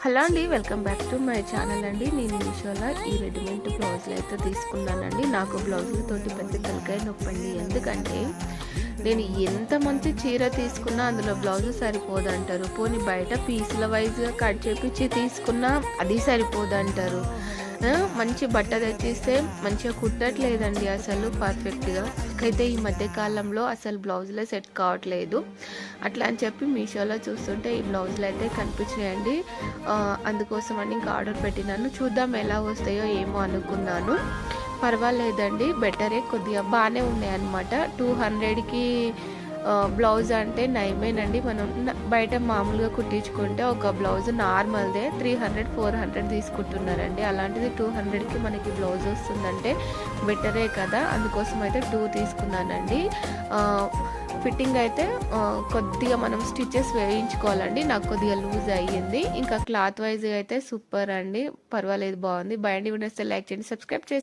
Hello అండి, welcome back to my channel అండి. నేను మీషోలో ఈ రెడీమేడ్ బ్లౌజులు అయితే తీసుకున్నానండి. నాకు బ్లౌజులతోటి పెద్ద తలకాయ నొప్పండి. ఎందుకంటే నేను ఎంత మంచి చీర తీసుకున్నా అందులో బ్లౌజ్ సరిపోదంటారు. పోనీ బయట పీసుల వైజ్గా కట్ చేపించి తీసుకున్నా అది సరిపోదంటారు. మంచి బట్ట తెచ్చిస్తే మంచిగా కుట్టట్లేదండి అసలు పర్ఫెక్ట్గా. అయితే ఈ మధ్య కాలంలో అసలు బ్లౌజులే సెట్ కావట్లేదు. అట్లా అని చెప్పి మీషోలో చూస్తుంటే ఈ బ్లౌజులు అయితే కనిపించినాయండి. అందుకోసం అని ఇంకా ఆర్డర్ పెట్టినాను. చూద్దాం ఎలా వస్తాయో ఏమో అనుకున్నాను. పర్వాలేదండి, బెటరే, కొద్దిగా బాగానే ఉన్నాయి అన్నమాట. 200కి బ్లౌజ్ అంటే నయమేనండి. మనం బయట మామూలుగా కుట్టించుకుంటే ఒక బ్లౌజ్ నార్మల్దే 300-400 తీసుకుంటున్నారండి. అలాంటిది 200కి మనకి బ్లౌజ్ వస్తుందంటే బెటరే కదా. అందుకోసం అయితే 2 తీసుకున్నానండి. ఫిట్టింగ్ అయితే కొద్దిగా మనం స్టిచెస్ వేయించుకోవాలండి. నాకు కొద్దిగా లూజ్ అయ్యింది. ఇంకా క్లాత్ వైజ్ అయితే సూపర్ అండి, పర్వాలేదు, బాగుంది. బై అండి, వీడియో లైక్ చేయండి, సబ్స్క్రైబ్ చేసి